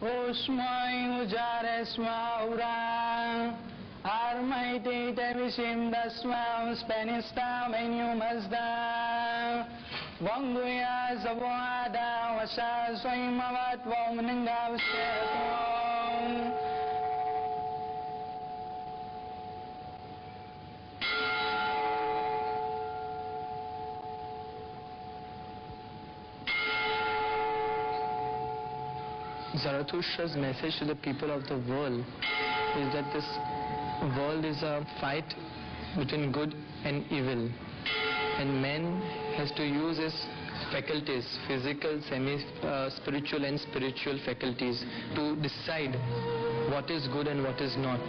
Osmai ujaresma ura Armaite tevisim dasma Spenista menumazda Vanguya zavoada Vasa swaimavat vomningavsyatam. Zarathustra's message to the people of the world is that this world is a fight between good and evil, and man has to use his faculties, physical, semi-spiritual and spiritual faculties, to decide what is good and what is not.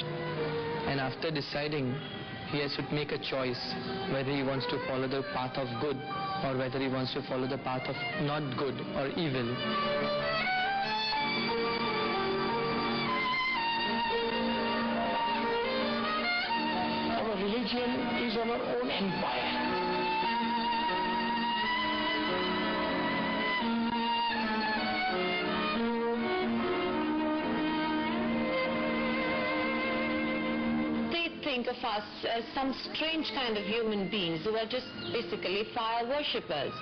And after deciding, he has to make a choice whether he wants to follow the path of good or whether he wants to follow the path of not good or evil. Religion is our own empire. They think of us as some strange kind of human beings who are just basically fire worshippers.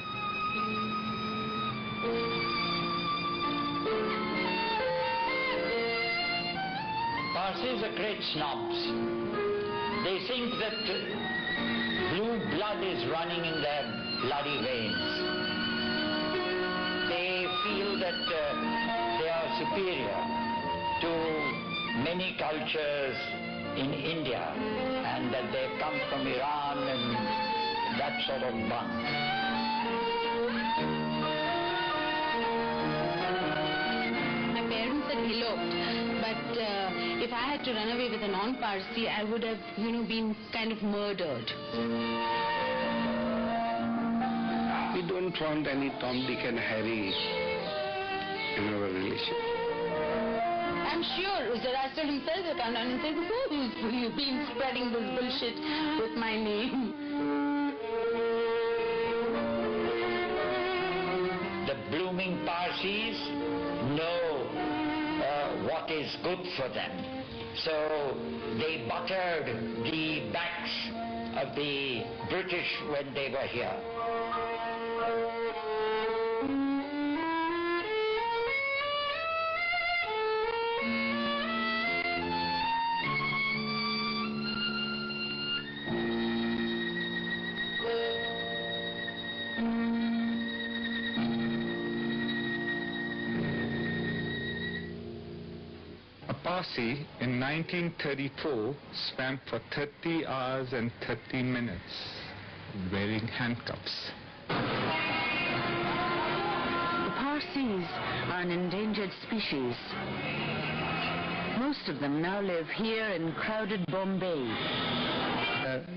Parsees are great snobs. They think that blue blood is running in their bloody veins. They feel that they are superior to many cultures in India and that they've come from Iran and that sort of bunk. My parents had eloped, but if I had to run away with a non-Parsee, I would have, been kind of murdered. We don't want any Tom, Dick and Harry in our religion. I'm sure Zoroaster himself would come down and say, "Who you've been spreading this bullshit with my name?" The blooming Parsees know what is good for them. So they buttered the backs of the British when they were here. Parsee in 1934 swam for 30 hours and 30 minutes wearing handcuffs. The Parsees are an endangered species. Most of them now live here in crowded Bombay.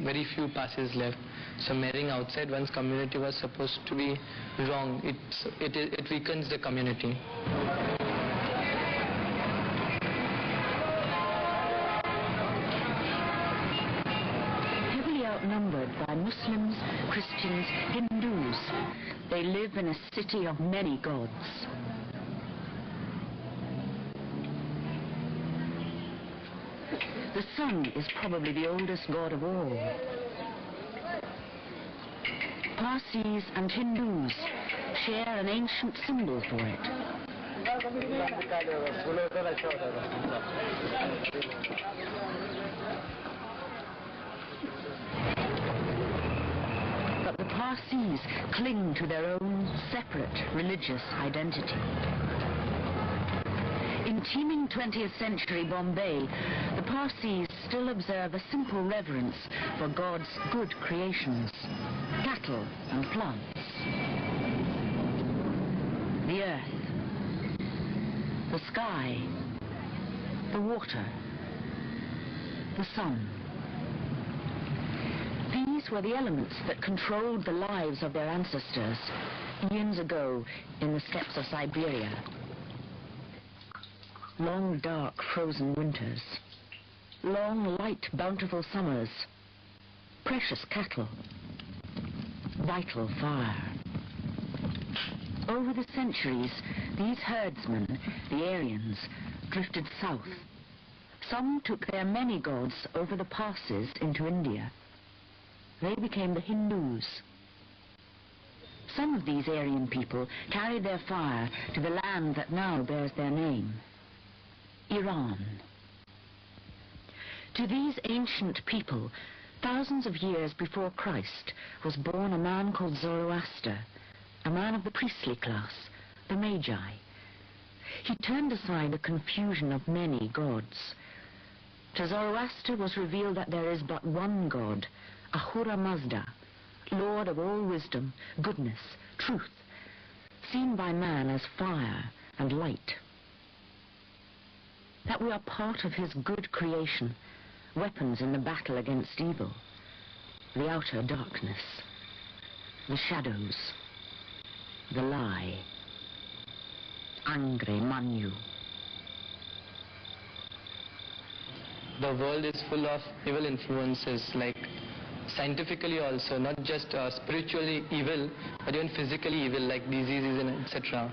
Very few Parsees left. So marrying outside one's community was supposed to be wrong. It weakens the community. Outnumbered by Muslims, Christians, Hindus, they live in a city of many gods. The sun is probably the oldest god of all. Parsees and Hindus share an ancient symbol for it. But the Parsees cling to their own separate religious identity. In teeming 20th century Bombay, the Parsees still observe a simple reverence for God's good creations, cattle and plants, the earth, the sky, the water, the sun. These were the elements that controlled the lives of their ancestors eons ago in the steppes of Siberia. Long, dark, frozen winters, long, light, bountiful summers, precious cattle, vital fire. Over the centuries, these herdsmen, the Aryans, drifted south. Some took their many gods over the Parsees into India. They became the Hindus. Some of these Aryan people carried their fire to the land that now bears their name, Iran. To these ancient people, thousands of years before Christ, was born a man called Zoroaster, a man of the priestly class, the Magi. He turned aside the confusion of many gods. To Zoroaster was revealed that there is but one God, Ahura Mazda, Lord of all wisdom, goodness, truth, seen by man as fire and light. That we are part of his good creation, weapons in the battle against evil, the outer darkness, the shadows, the lie, Angre Manu. The world is full of evil influences, like scientifically also, not just spiritually evil, but even physically evil, like diseases and etc.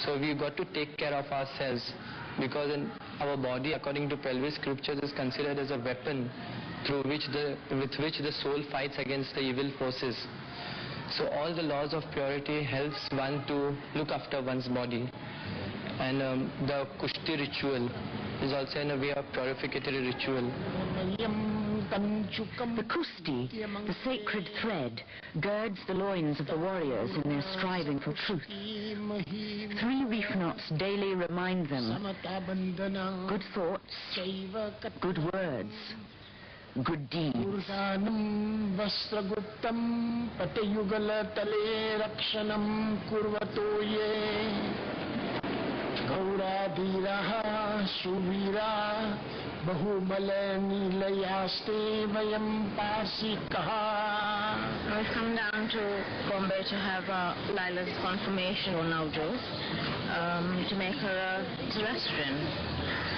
So we've got to take care of ourselves, because in our body, according to pelvis scriptures, is considered as a weapon with which the soul fights against the evil forces. So all the laws of purity helps one to look after one's body. And the Kushti ritual is also in a way of purificatory ritual. The Kusti, the sacred thread, girds the loins of the warriors in their striving for truth. 3 reef knots daily remind them: good thoughts, good words, good deeds. We've come down to Bombay to have Lila's confirmation on Navjot, to make her a Zoroastrian.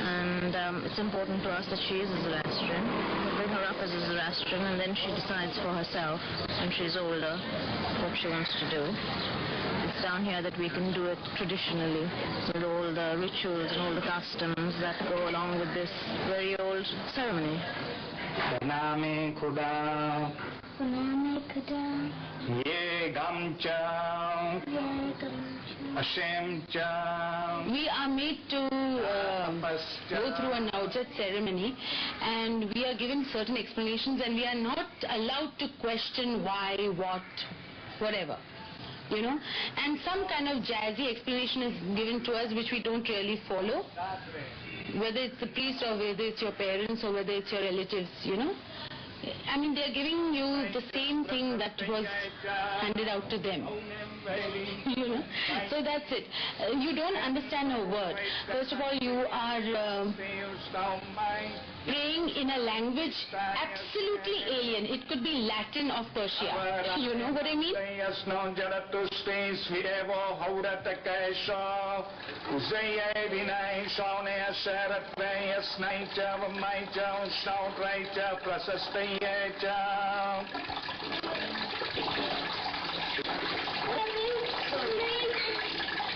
And it's important to us that she is a Zoroastrian. We bring her up as a Zoroastrian, and then she decides for herself, when she's older, what she wants to do. It's down here that we can do it traditionally, with all the rituals and all the customs that go along with this very old ceremony. Baname Kuda. Ye Gamcha. Hashem Cha. We are made to go through a Navjot ceremony, and we are given certain explanations, and we are not allowed to question why, what, whatever. You know, and some kind of jazzy explanation is given to us which we don't really follow, whether it's the priest or whether it's your parents or whether it's your relatives, you know. I mean, they're giving you the same thing that was handed out to them. You know, so that's it. You don't understand a word. First of all, you are praying in a language absolutely alien. It could be Latin or Persia. You know what I mean?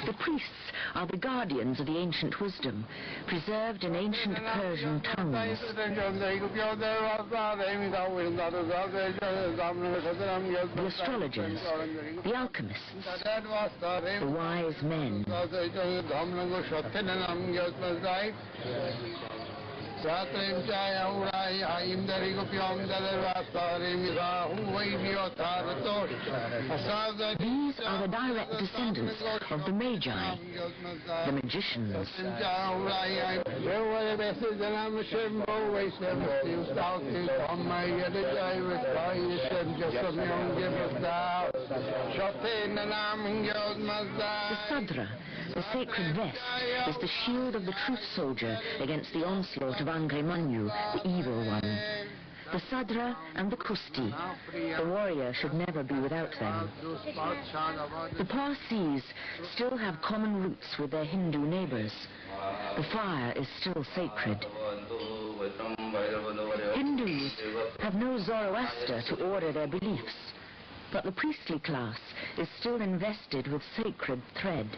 The priests are the guardians of the ancient wisdom, preserved in ancient Persian tongues. The astrologers, the alchemists, the wise men. These are the direct descendants of the Magi, the magicians. The Sadra, the sacred vest, is the shield of the truth soldier against the onslaught of Angre Manu, the evil one. The Sadra and the Kusti, the warrior should never be without them. The Parsees still have common roots with their Hindu neighbors. The fire is still sacred. Hindus have no Zoroaster to order their beliefs. but the priestly class is still invested with sacred thread.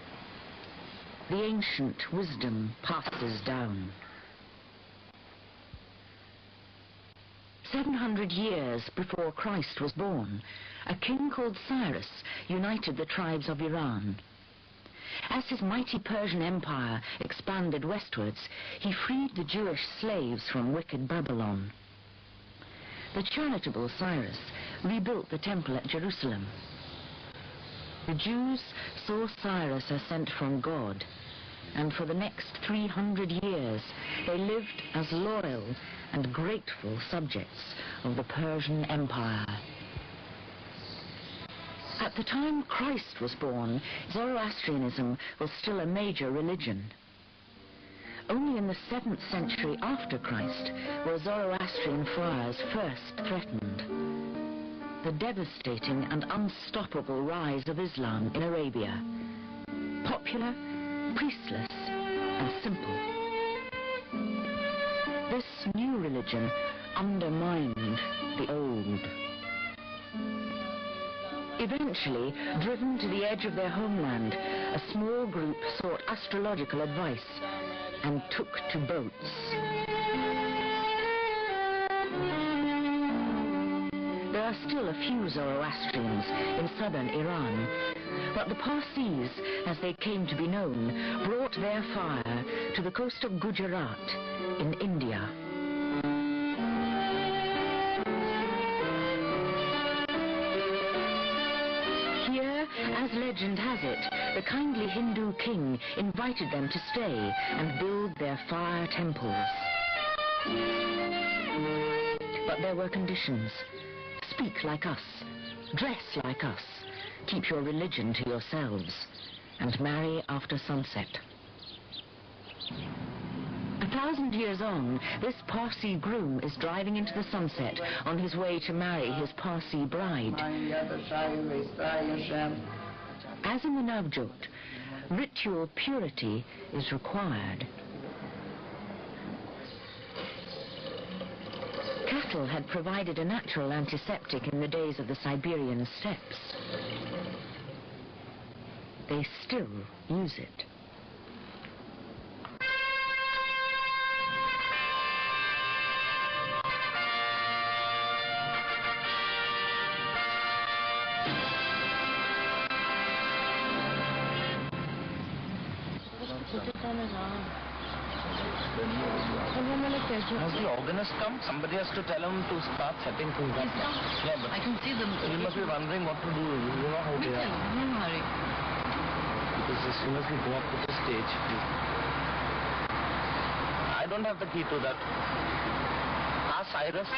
The ancient wisdom passes down. 700 years before Christ was born, a king called Cyrus united the tribes of Iran. As his mighty Persian Empire expanded westwards, he freed the Jewish slaves from wicked Babylon. The charitable Cyrus rebuilt the temple at Jerusalem. The Jews saw Cyrus as sent from God, and for the next 300 years they lived as loyal and grateful subjects of the Persian Empire. At the time Christ was born, Zoroastrianism was still a major religion. Only in the 7th century after Christ were Zoroastrian friars first threatened. The devastating and unstoppable rise of Islam in Arabia. Popular, priestless, and simple. This new religion undermined the old. Eventually, driven to the edge of their homeland, a small group sought astrological advice and took to boats. There are still a few Zoroastrians in southern Iran, but the Parsees, as they came to be known, brought their fire to the coast of Gujarat in India. Here, as legend has it, the kindly Hindu king invited them to stay and build their fire temples. But there were conditions. Speak like us, dress like us, keep your religion to yourselves, and marry after sunset. 1,000 years on, this Parsee groom is driving into the sunset on his way to marry his Parsee bride. As in the Navjot, ritual purity is required. Cattle had provided a natural antiseptic in the days of the Siberian steppes. They still use it. Has the organist come? Somebody has to tell him to start setting things up. Yeah, but I can see them. you must be wondering what to do. You know how they are. No hurry. Because as soon as we go up to the stage, I don't have the key to that. Ask Cyrus.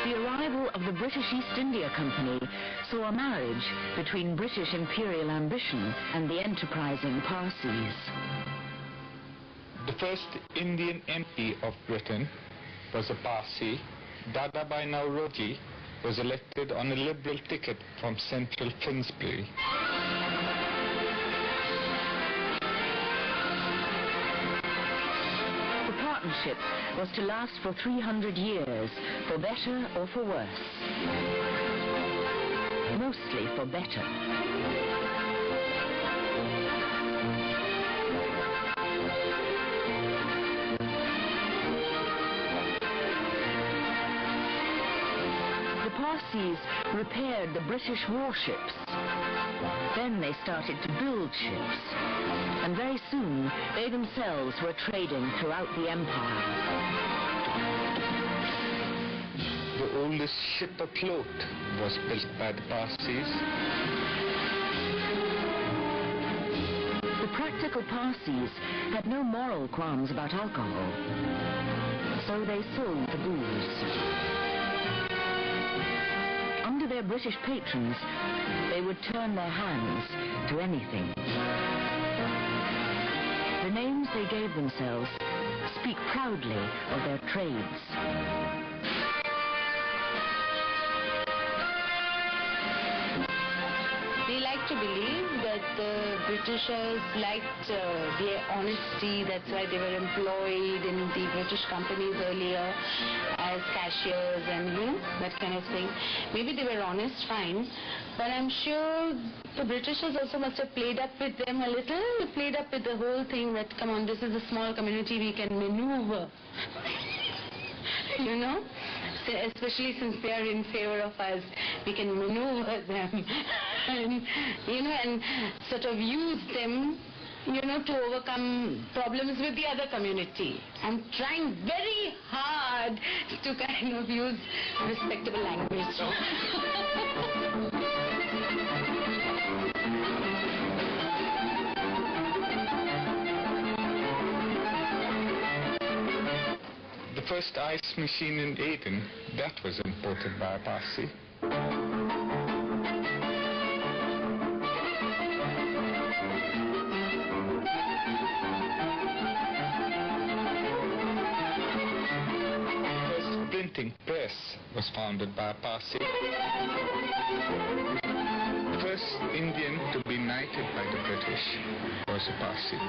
The arrival of the British East India Company saw a marriage between British imperial ambition and the enterprising Parsees. The first Indian MP of Britain was a Parsee. Dadabhai Nauroji was elected on a Liberal ticket from central Finsbury. The partnership was to last for 300 years, for better or for worse. Mostly for better. The Parsees repaired the British warships. Then they started to build ships. And very soon, they themselves were trading throughout the empire. The oldest ship afloat was built by the Parsees. The practical Parsees had no moral qualms about alcohol, so they sold the booze. Under their British patrons, they would turn their hands to anything. The names they gave themselves speak proudly of their trades. We like to believe that the Britishers liked their honesty. That's why they were employed in the British companies earlier as cashiers and that kind of thing. Maybe they were honest, fine, but I'm sure the Britishers also must have played up with them a little, played up with the whole thing that, come on, this is a small community, we can maneuver. Especially since they are in favor of us, we can maneuver them and, and sort of use them, to overcome problems with the other community. I'm trying very hard to kind of use respectable language. The first ice machine in Aden, that was imported by a Parsee. The first printing press was founded by a Parsee. The first Indian to be knighted by the British was a Parsee.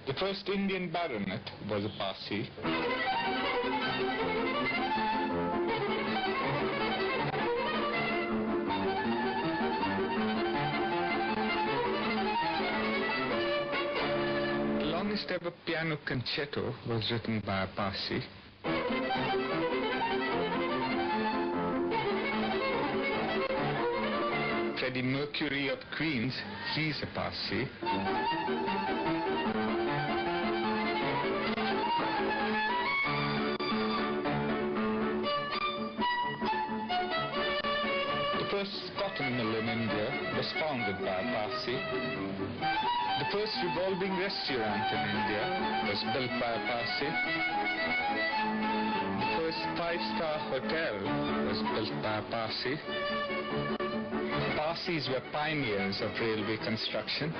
The first Indian baronet was a Parsee. The longest ever piano concerto was written by a Parsee. Freddie Mercury of Queens, he's a Parsee. The first cotton mill in India was founded by a Parsee. The first revolving restaurant in India was built by a Parsee. The first five-star hotel was built by a Parsee. Parsees were pioneers of railway construction.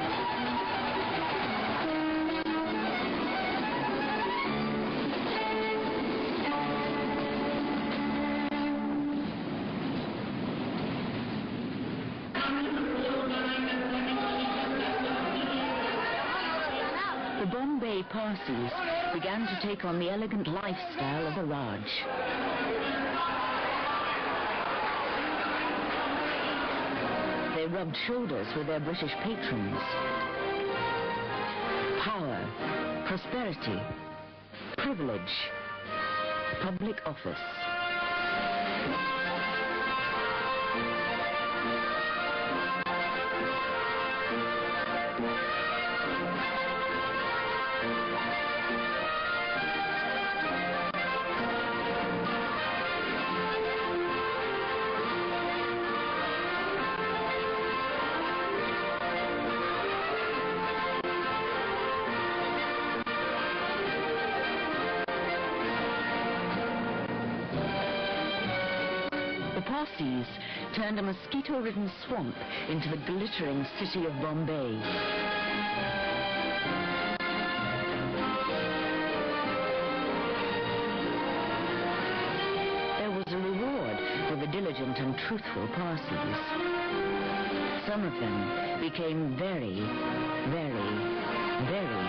The Bombay Parsees began to take on the elegant lifestyle of the Raj. They rubbed shoulders with their British patrons. Power, prosperity, privilege, public office. Parsees turned a mosquito-ridden swamp into the glittering city of Bombay. There was a reward for the diligent and truthful Parsees. Some of them became very, very, very,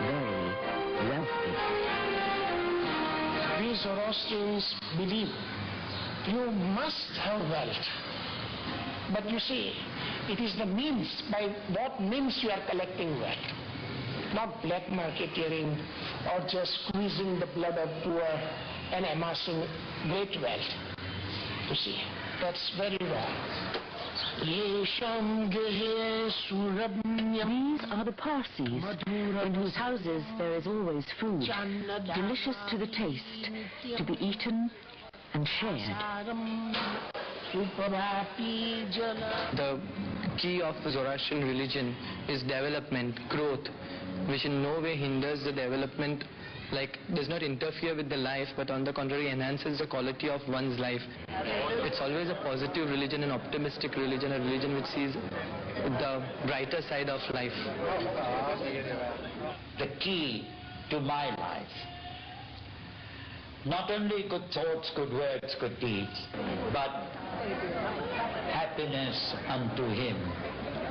very wealthy. We Zoroastrians believe you must have wealth. But you see, it is the means, by what means you are collecting wealth. Not black marketeering or just squeezing the blood of poor and amassing great wealth. You see, that's very wrong. These are the Parsees, in whose houses there is always food, delicious to the taste, to be eaten and shared. The key of the Zoroastrian religion is development, growth, which in no way hinders the development, does not interfere with the life, but on the contrary enhances the quality of one's life. It's always a positive religion, an optimistic religion, a religion which sees the brighter side of life. The key to my life not only good thoughts, good words, good deeds, but happiness unto him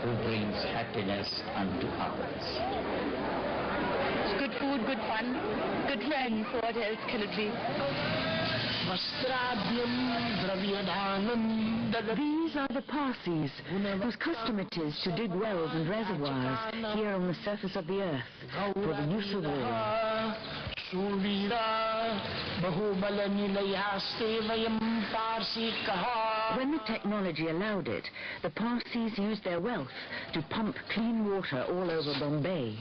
who brings happiness unto others. Good food, good fun, good friends. What else can it be? These are the Parsees, whose custom it is to dig wells and reservoirs here on the surface of the earth for the use of all. When the technology allowed it, the Parsees used their wealth to pump clean water all over Bombay.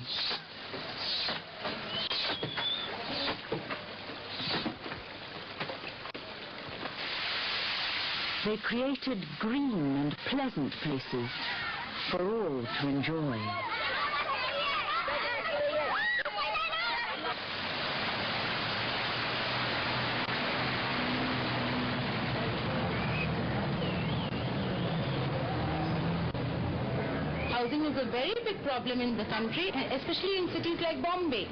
They created green and pleasant places for all to enjoy. Housing is a very big problem in the country, especially in cities like Bombay.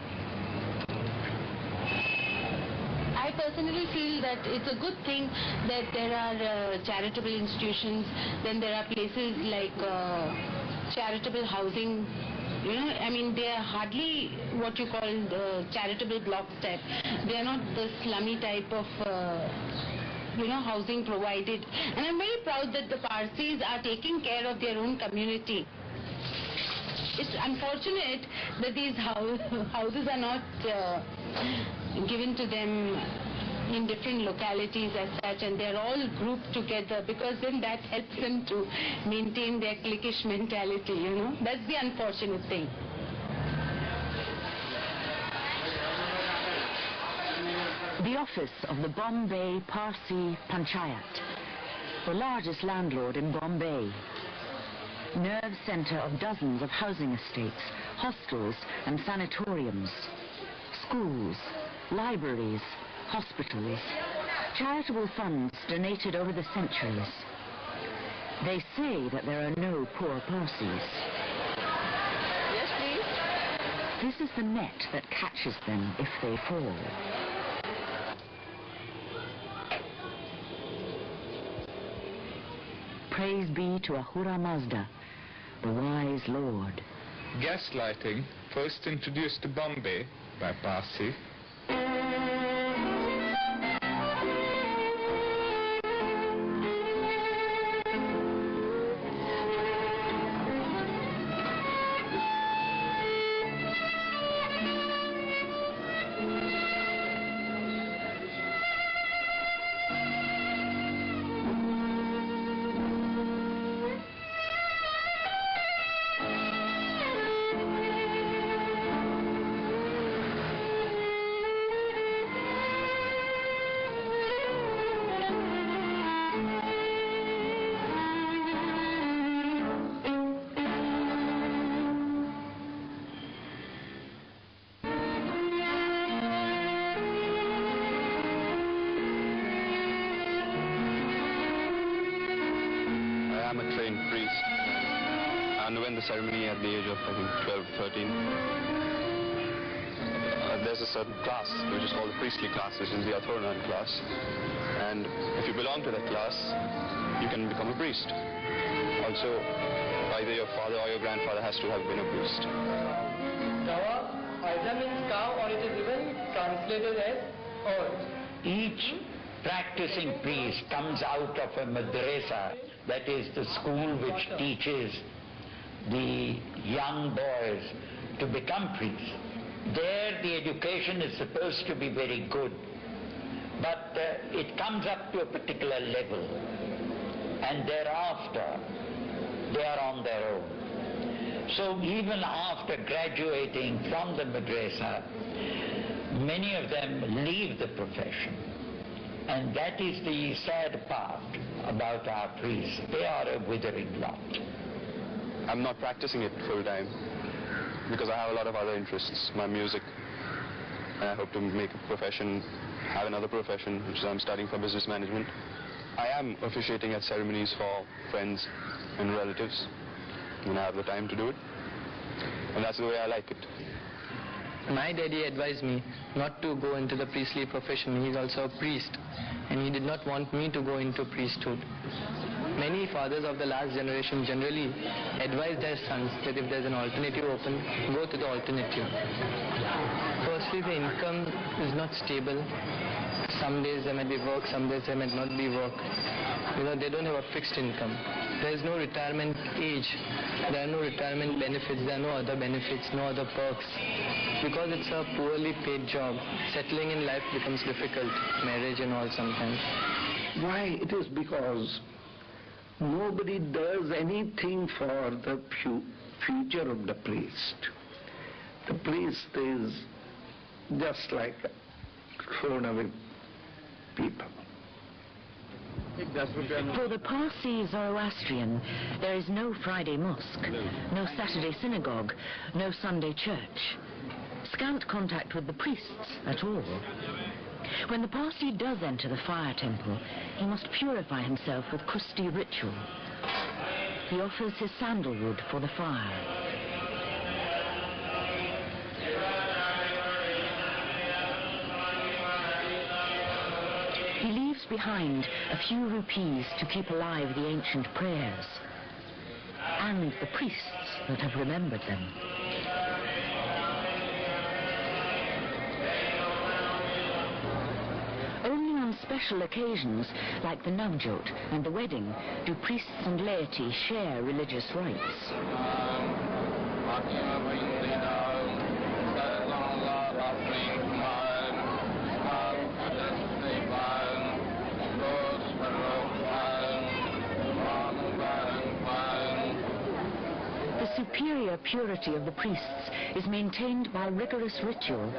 I personally feel that it's a good thing that there are charitable institutions, then there are places like charitable housing. You know, I mean, they are hardly what you call the charitable blocks type. They are not the slummy type of housing provided. And I'm very proud that the Parsees are taking care of their own community. It's unfortunate that these houses are not given to them in different localities as such, and they're all grouped together, because then that helps them to maintain their cliquish mentality, you know. That's the unfortunate thing. The office of the Bombay Parsee Panchayat, the largest landlord in Bombay, nerve center of dozens of housing estates, hostels and sanatoriums, schools, libraries, hospitals, charitable funds donated over the centuries. They say that there are no poor Parsees. Yes, please. This is the net that catches them if they fall. Praise be to Ahura Mazda, the wise Lord. Gaslighting, first introduced to Bombay by Parsee. I'm a trained priest. I underwent the ceremony at the age of, I think, 12, 13. There's a certain class, which is called the priestly class, which is the Atharvan class. And if you belong to that class, you can become a priest. Also, either your father or your grandfather has to have been a priest. Gawa either means cow, or it is even translated as old. Each practicing priest comes out of a madrasa, that is the school which teaches the young boys to become priests. There the education is supposed to be very good, but it comes up to a particular level, and thereafter they are on their own. So even after graduating from the madrasa, many of them leave the profession. And that is the sad part about our priests. They are a withering lot. I'm not practicing it full time because I have a lot of other interests, my music. And I hope to make a profession, have another profession, which is I'm studying for business management. I am officiating at ceremonies for friends and relatives when I have the time to do it. And that's the way I like it. My daddy advised me not to go into the priestly profession. He is also a priest, and he did not want me to go into priesthood. Many fathers of the last generation generally advise their sons that if there's an alternative open, go to the alternative. Firstly, the income is not stable. Some days there might be work, some days there might not be work. They don't have a fixed income. There is no retirement age. There are no retirement benefits. There are no other benefits, no other perks. Because it's a poorly paid job, settling in life becomes difficult. Marriage and all sometimes. Why? It is because nobody does anything for the future of the priest. The priest is just like thrown away people. For the Parsee Zoroastrian, there is no Friday mosque, no Saturday synagogue, no Sunday church. Scant contact with the priests at all. When the Parsee does enter the fire temple, he must purify himself with Christi ritual. He offers his sandalwood for the fire. He leaves behind a few rupees to keep alive the ancient prayers and the priests that have remembered them. Only on special occasions, like the Navjot and the wedding, do priests and laity share religious rites. The superior purity of the priests is maintained by rigorous ritual.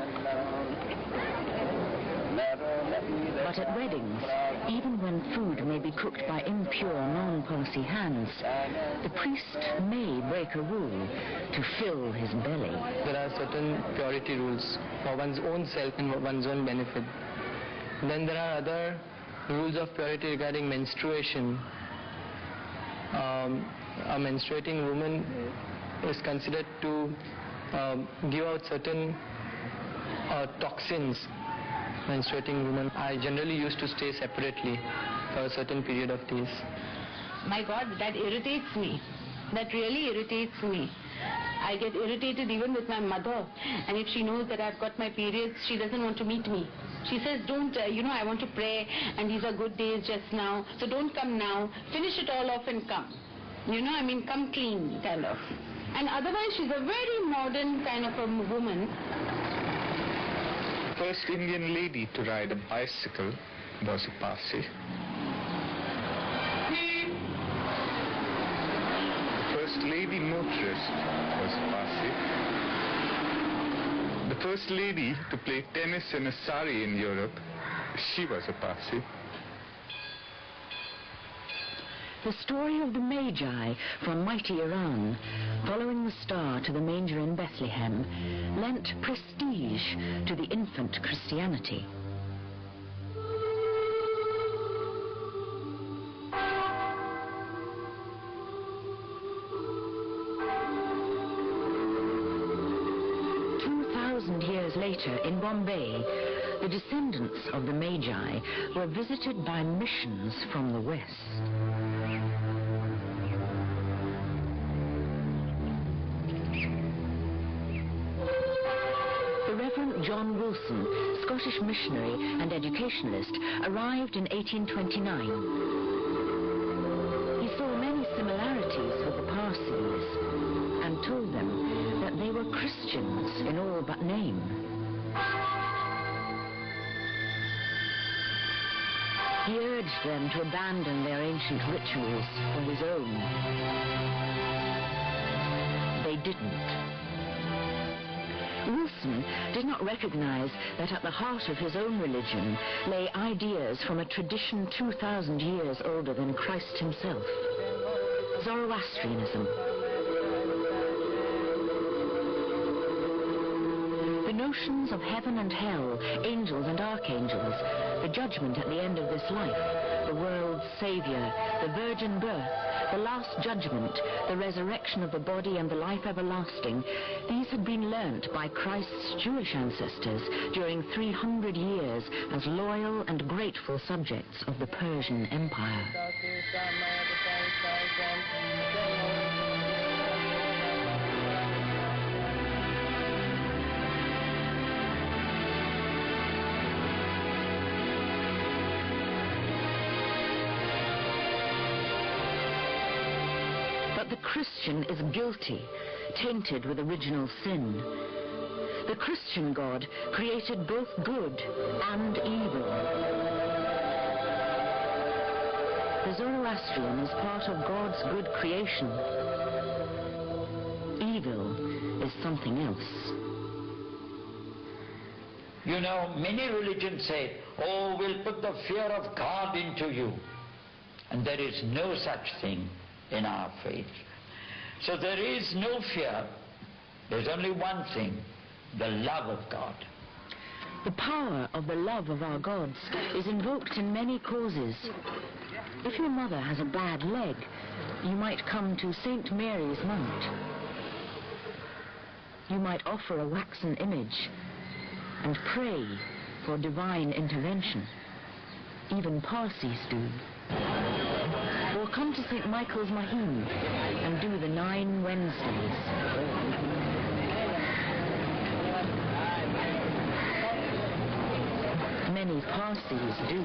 But at weddings, even when food may be cooked by impure non-Parsee hands, the priest may break a rule to fill his belly. There are certain purity rules for one's own self and one's own benefit. Then there are other rules of purity regarding menstruation. A menstruating woman is considered to give out certain toxins. Menstruating women, I generally used to stay separately for a certain period of days. My God, that irritates me. That really irritates me. I get irritated even with my mother, and if she knows that I've got my periods, she doesn't want to meet me. She says, don't, I want to pray, and these are good days just now, so don't come now. Finish it all off and come. Come clean, kind of. And otherwise, she's a very modern kind of a woman. First Indian lady to ride a bicycle was a Parsee. First lady motorist was a Parsee. The first lady to play tennis in a sari in Europe, she was a Parsee. The story of the Magi from mighty Iran, following the star to the manger in Bethlehem, lent prestige to the infant Christianity. Years later, in Bombay, the descendants of the Magi were visited by missions from the West. The Reverend John Wilson, Scottish missionary and educationalist, arrived in 1829. He saw many similarities with the Parsees and told them that they were Christians in all but name. He urged them to abandon their ancient rituals for his own. They didn't. Wilson did not recognize that at the heart of his own religion lay ideas from a tradition 2,000 years older than Christ himself. Zoroastrianism. The notions of heaven and hell, angels and archangels, the judgment at the end of this life, the world's Saviour, the virgin birth, the last judgment, the resurrection of the body and the life everlasting, these had been learnt by Christ's Jewish ancestors during 300 years as loyal and grateful subjects of the Persian Empire. But the Christian is guilty, tainted with original sin. The Christian God created both good and evil. The Zoroastrian is part of God's good creation. Evil is something else. You know, many religions say, oh, we'll put the fear of God into you. And there is no such thing in our faith. So there is no fear. There's only one thing, the love of God. The power of the love of our gods is invoked in many causes. If your mother has a bad leg, you might come to St. Mary's Mount. You might offer a waxen image and pray for divine intervention. Even Parsees do. Or come to St. Michael's Mahim and do the 9 Wednesdays. Many Parsees do.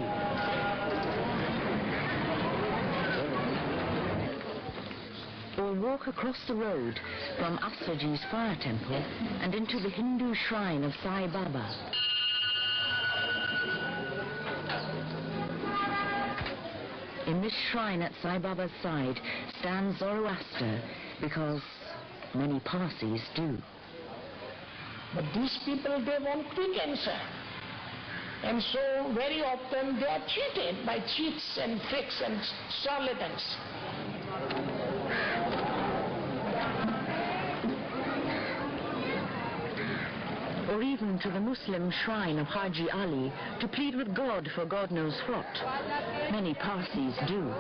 Or walk across the road from Assaji's fire temple and into the Hindu shrine of Sai Baba. In this shrine at Sai Baba's side stands Zoroaster because many Parsees do. But these people, they want quick answer. And so very often they are cheated by cheats and tricks and charlatans. Or even to the Muslim shrine of Haji Ali to plead with God for God knows what. Many Parsees do.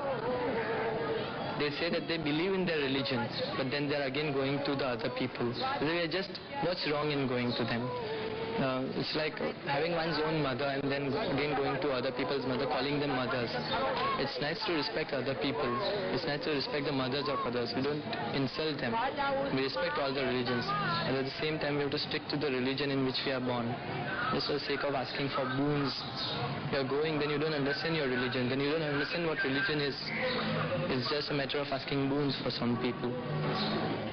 They say that they believe in their religion, but then they're again going to the other people. They are just, what's wrong in going to them? It's like having one's own mother and then again going to other people's mother, calling them mothers. It's nice to respect other people. It's nice to respect the mothers of others. We don't insult them. We respect all the religions. And at the same time, we have to stick to the religion in which we are born. Just for the sake of asking for boons. You're going, then you don't understand your religion. Then you don't understand what religion is. It's just a matter of asking boons for some people.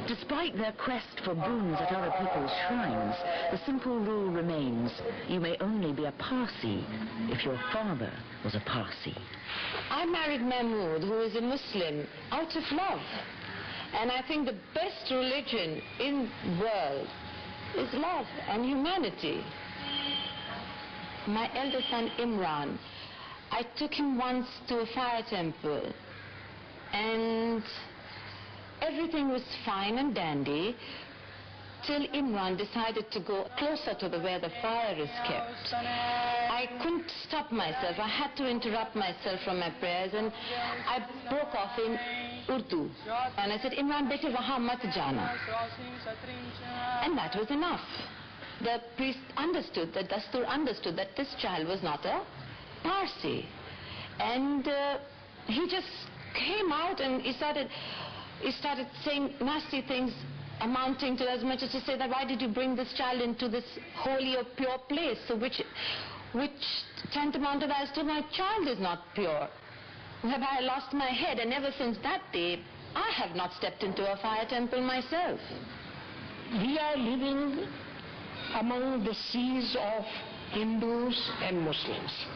Despite their quest for boons at other people's shrines, the simple rule remains, you may only be a Parsee if your father was a Parsee. I married Mahmood, who is a Muslim, out of love. And I think the best religion in the world is love and humanity. My elder son Imran, I took him once to a fire temple, and everything was fine and dandy till Imran decided to go closer to where the fire is kept. I couldn't stop myself. I had to interrupt myself from my prayers, and I broke off in Urdu. And I said, Imran, bete wahan mat jana. And that was enough. The priest understood, the Dastur understood that this child was not a Parsee. And he just came out and he started saying nasty things, amounting to as much as to say that why did you bring this child into this holy or pure place? So which tantamounted as to my child is not pure. Have I lost my head? And ever since that day, I have not stepped into a fire temple myself. We are living among the seas of Hindus and Muslims.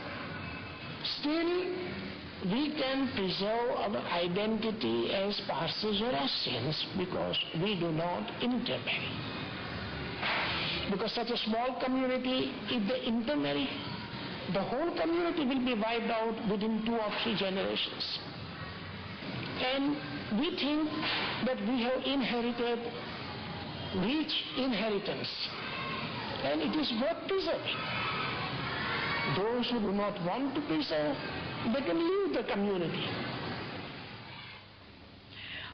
Still, we can preserve our identity as Parsees Zoroastrians because we do not intermarry. Because such a small community, if they intermarry, the whole community will be wiped out within 2 or 3 generations. And we think that we have inherited rich inheritance, and it is worth preserving. Those who do not want to preserve, they can leave the community.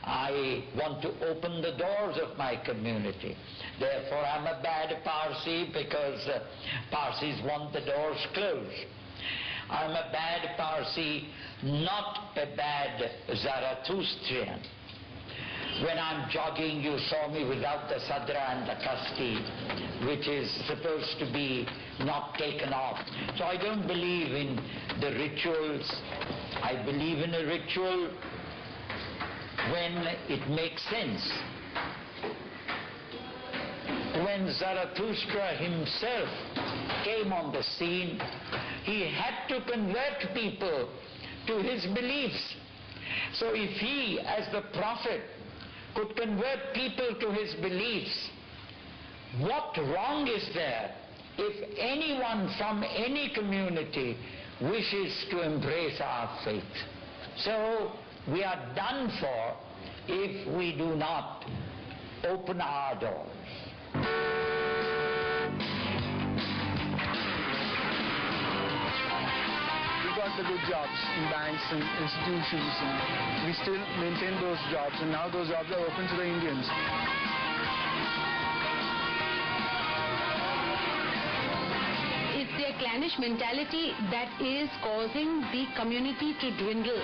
I want to open the doors of my community. Therefore, I'm a bad Parsee because Parsees want the doors closed. I'm a bad Parsee, not a bad Zarathustrian. When I'm jogging, you saw me without the sadra and the kasti, which is supposed to be not taken off. So I don't believe in the rituals. I believe in a ritual when it makes sense. When Zarathustra himself came on the scene, he had to convert people to his beliefs. So if he, as the prophet, could convert people to his beliefs, what wrong is there if anyone from any community wishes to embrace our faith? So we are done for if we do not open our doors. We got the good jobs in banks and institutions, and we still maintain those jobs, and now those jobs are open to the Indians. It's their clannish mentality that is causing the community to dwindle.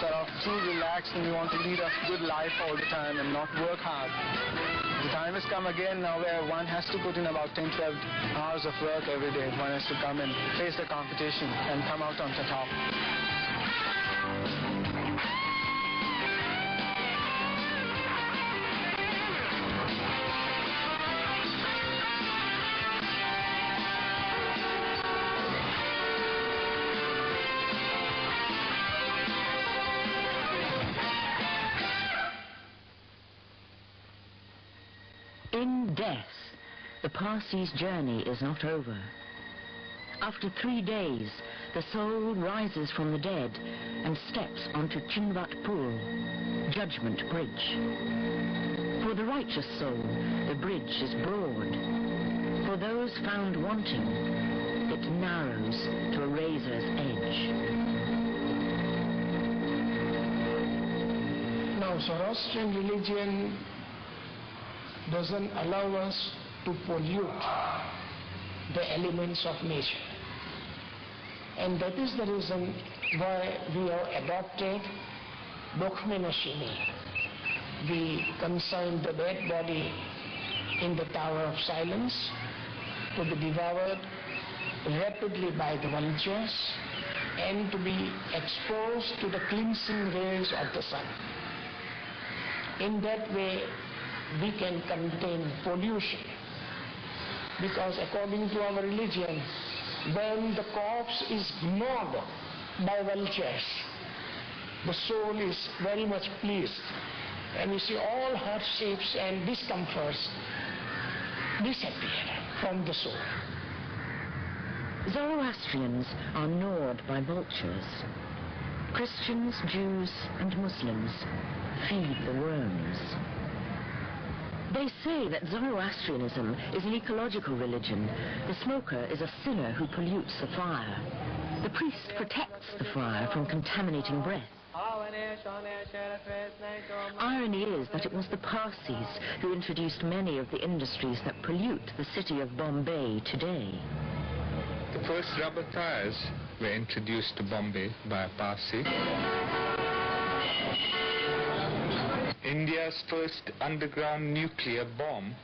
Sort of too relaxed, and we want to lead a good life all the time and not work hard. The time has come again now where one has to put in about 10-12 hours of work every day. One has to come and face the competition and come out on the top. In death, the Parsee's journey is not over. After 3 days, the soul rises from the dead and steps onto Chinvat Pool, Judgment Bridge. For the righteous soul, the bridge is broad. For those found wanting, it narrows to a razor's edge. Now, Zoroastrian religion doesn't allow us to pollute the elements of nature. And that is the reason why we have adopted Bokme Nashini. We consign the dead body in the Tower of Silence to be devoured rapidly by the vultures and to be exposed to the cleansing rays of the sun. In that way, we can contain pollution, because according to our religion, when the corpse is gnawed by vultures, the soul is very much pleased, and you see all hardships and discomforts disappear from the soul. Zoroastrians are gnawed by vultures. Christians, Jews, and Muslims feed the worms. They say that Zoroastrianism is an ecological religion. The smoker is a sinner who pollutes the fire. The priest protects the fire from contaminating breath. Irony is that it was the Parsees who introduced many of the industries that pollute the city of Bombay today. The first rubber tires were introduced to Bombay by a Parsee. India's first underground nuclear bomb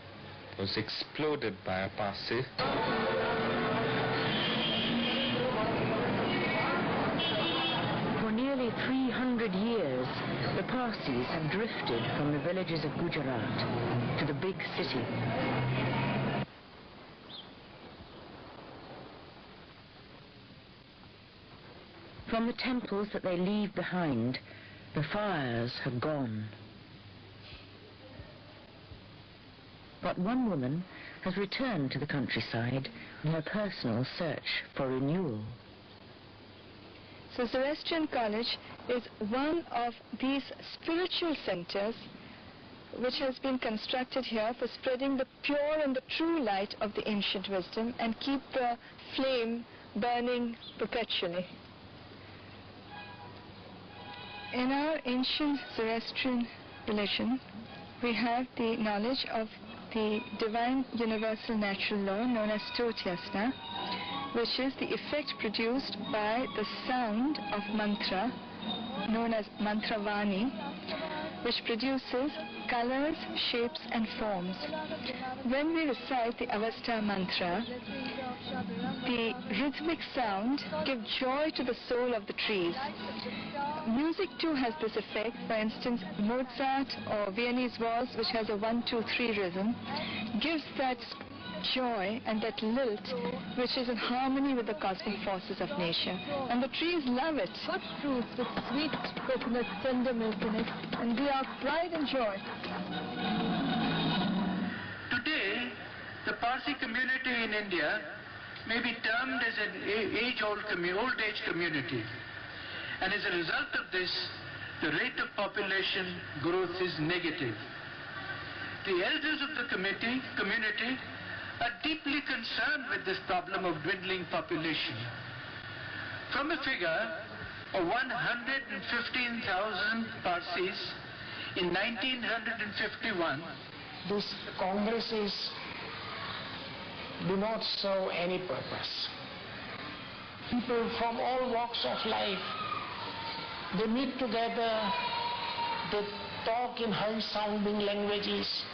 was exploded by a Parsee. For nearly 300 years, the Parsees have drifted from the villages of Gujarat to the big city. From the temples that they leave behind, the fires have gone. But one woman has returned to the countryside in her personal search for renewal. So Zoroastrian College is one of these spiritual centers which has been constructed here for spreading the pure and the true light of the ancient wisdom and keep the flame burning perpetually. In our ancient Zoroastrian religion, we have the knowledge of the divine universal natural law known as Stotyasna, which is the effect produced by the sound of mantra, known as mantravani, which produces colors, shapes and forms. When we recite the Avesta mantra, the rhythmic sound gives joy to the soul of the trees. Music too has this effect. For instance, Mozart or Viennese waltz, which has a 1-2-3 rhythm, gives that joy and that lilt which is in harmony with the cosmic forces of nature. And the trees love it. Hot fruits with sweet coconut, tender milk in it, and they are pride and joy. Today, the Parsee community in India may be termed as an old age community. And as a result of this, the rate of population growth is negative. The elders of the community are deeply concerned with this problem of dwindling population. From a figure of 115,000 Parsees in 1951, these congresses do not serve any purpose. People from all walks of life, they meet together, they talk in high-sounding languages,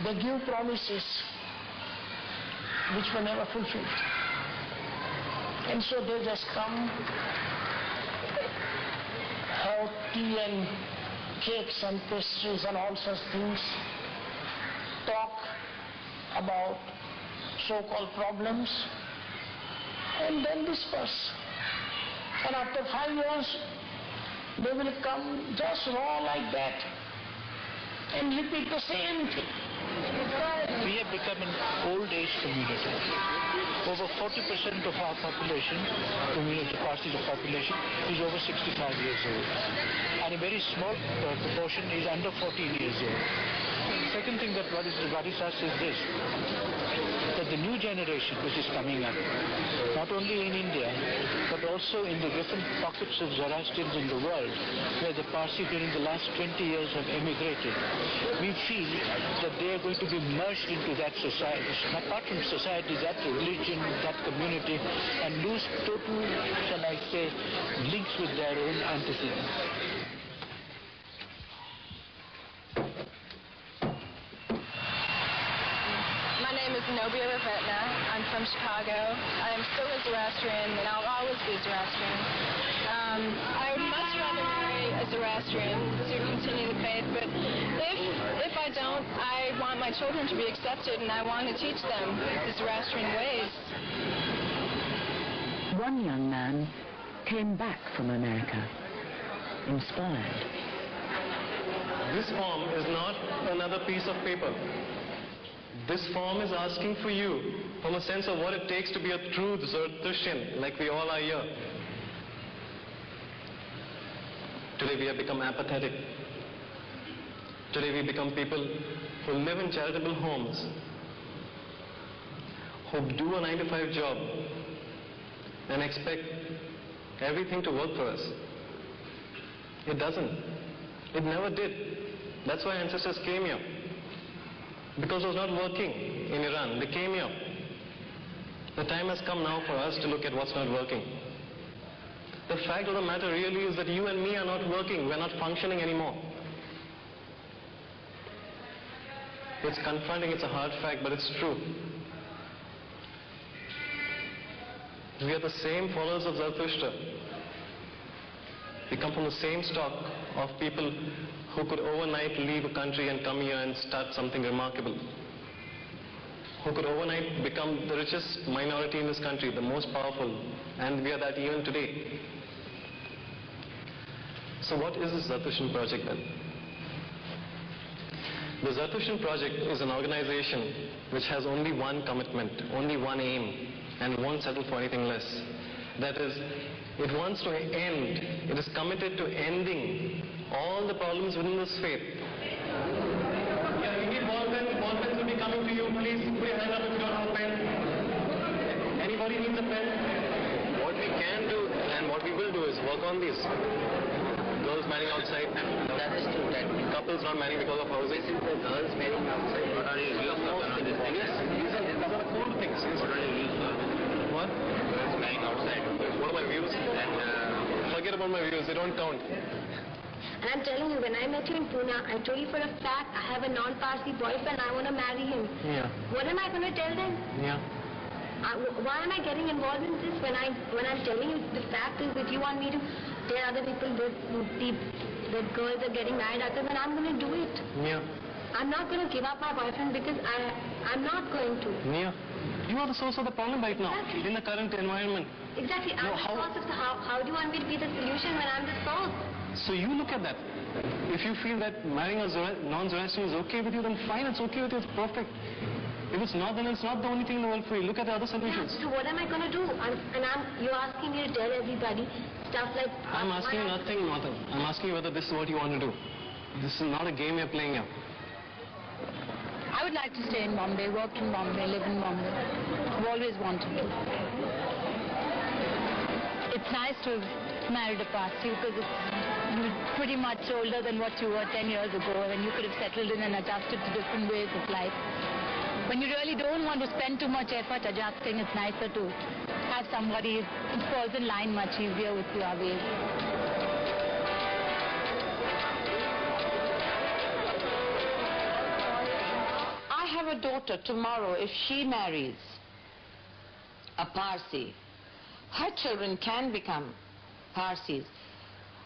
they give promises which were never fulfilled. And so they just come, have tea and cakes and pastries and all such things, talk about so-called problems, and then disperse. And after 5 years, they will come just raw like that and repeat the same thing. We have become an old age community. Over 40% of our population, community, Parsees of population, is over 65 years old. And a very small proportion is under 14 years old. The second thing that worries us is this, that the new generation which is coming up, not only in India, but also in the different pockets of Zoroastrians in the world, where the Parsi during the last 20 years have emigrated, we feel that they are going to be merged into that society, apart from society, that religion, that community, and lose total, shall I say, links with their own antecedents. I'm from Chicago. I am still a Zoroastrian, and I'll always be a Zoroastrian. I would much rather marry a Zoroastrian to continue the faith, but if I don't, I want my children to be accepted, and I want to teach them the Zoroastrian ways. One young man came back from America, inspired. This form is not another piece of paper. This form is asking for you from a sense of what it takes to be a true Zoroastrian, like we all are here. Today we have become apathetic. Today we become people who live in charitable homes, who do a 9-to-5 job and expect everything to work for us. It doesn't. It never did. That's why ancestors came here. Because it was not working in Iran. They came here. The time has come now for us to look at what's not working. The fact of the matter really is that you and me are not working. We're not functioning anymore. It's confronting, it's a hard fact, but it's true. We are the same followers of Zarathustra. We come from the same stock of people who could overnight leave a country and come here and start something remarkable. Who could overnight become the richest minority in this country, the most powerful, and we are that even today. So what is the Zoroastrian project then? The Zoroastrian project is an organization which has only one commitment, only one aim, and won't settle for anything less. That is, it wants to end, it is committed to ending all the problems within this faith. Yeah, you need ball pens will be coming to you. Please put your hand up if you don't have a pen. Anybody needs a pen? What we can do and what we will do is work on these. Girls marrying outside. That is true. That couples not marrying because of houses. the girls marrying outside. What are your views on this? Yes, these are cool things. What are your views on this? What? Girls marrying outside. What are my views? And forget about my views, they don't count. And I'm telling you, when I met you in Pune, I told you for a fact I have a non-Parsi boyfriend, I want to marry him. Yeah. What am I going to tell them? Yeah. Why am I getting involved in this when I'm telling you the fact is if you want me to tell other people that girls are getting married after, then I'm going to do it. Yeah. I'm not going to give up my boyfriend because I'm not going to. Yeah. You are the source of the problem right now, in the current environment. Exactly. I'm the source of how do you want me to be the solution when I'm the source? So you look at that. If you feel that marrying a non-Zoroastrian is okay with you, then fine, it's okay with you, it's perfect. If it's not, then it's not the only thing in the world for you. Look at the other solutions. Yeah, so what am I going to do? You're asking me to tell everybody stuff like... I'm asking you nothing, Mata. I'm asking you whether this is what you want to do. This is not a game you're playing here. I would like to stay in Bombay, work in Bombay, live in Bombay. I've always wanted to. It's nice to have married a Parsee because you're pretty much older than what you were 10 years ago, and you could have settled in and adjusted to different ways of life. When you really don't want to spend too much effort adjusting, it's nicer to have somebody who falls in line much easier with your ways. I have a daughter tomorrow. If she marries a Parsee, her children can become Parsees.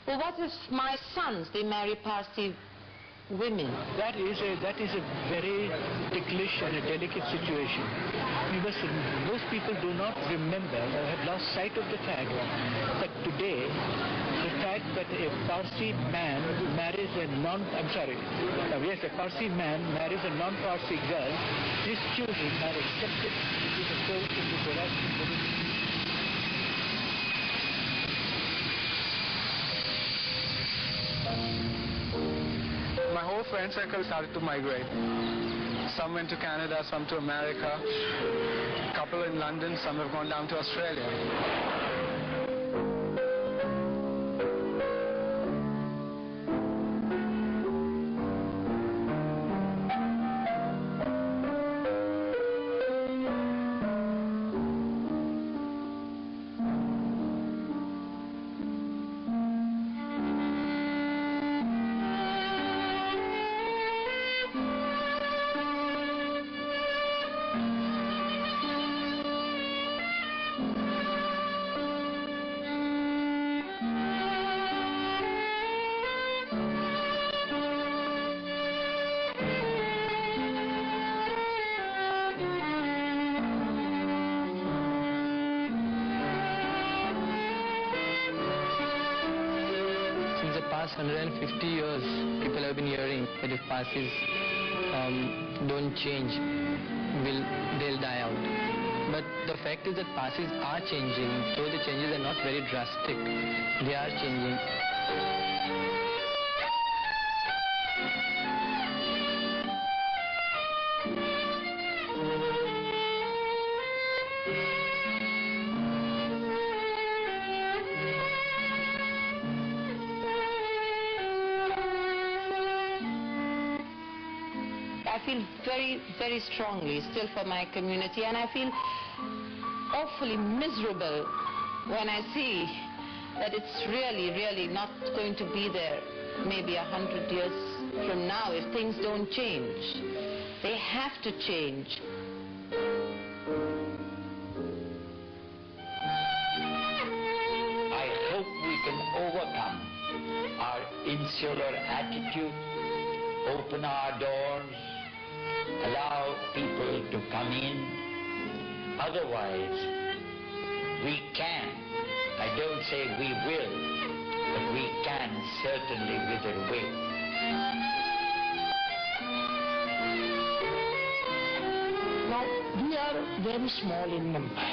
Well, what if my sons, they marry Parsee women? That is a very ticklish and a delicate situation. Most people do not remember or have lost sight of the fact that today the fact that a Parsi man marries a Parsi man marries a non-Parsi girl, these children are accepted into the fold of the Zoroastrian community. My whole friend circle started to migrate. Some went to Canada, some to America, a couple in London, some have gone down to Australia. Past 150 years, people have been hearing that if Parsees don't change, they'll die out. But the fact is that Parsees are changing, though the changes are not very drastic. They are changing. I feel very, very strongly still for my community, and I feel awfully miserable when I see that it's really, really not going to be there maybe 100 years from now if things don't change. They have to change. I hope we can overcome our insular attitude, open our doors, allow people to come in. Otherwise, we can, I don't say we will, but we can certainly wither away. Now, we are very small in number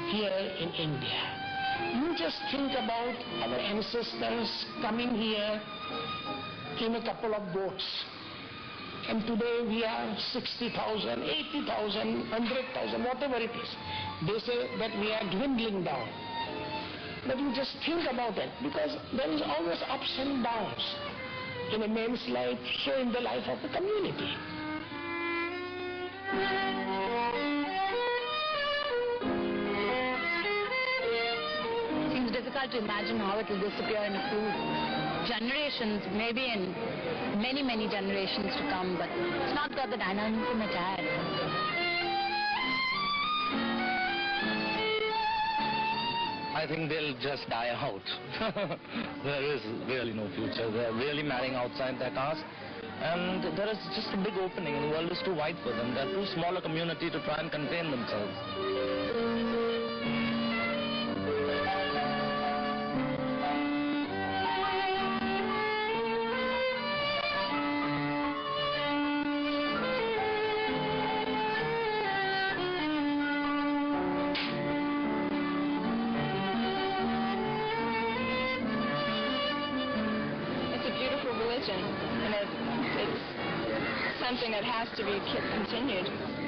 here in India. You just think about our ancestors coming here in a couple of boats. And today we are 60,000, 80,000, 100,000, whatever it is. They say that we are dwindling down. But you just think about it, because there is always ups and downs in a man's life, so in the life of the community. Seems difficult to imagine how it will disappear in a few generations, maybe in many, many generations to come, but it's not got the dynamism it had. I think they'll just die out. There is really no future. They're really marrying outside their caste. And there is just a big opening. The world is too wide for them. They're too small a community to try and contain themselves. And it's something that has to be continued.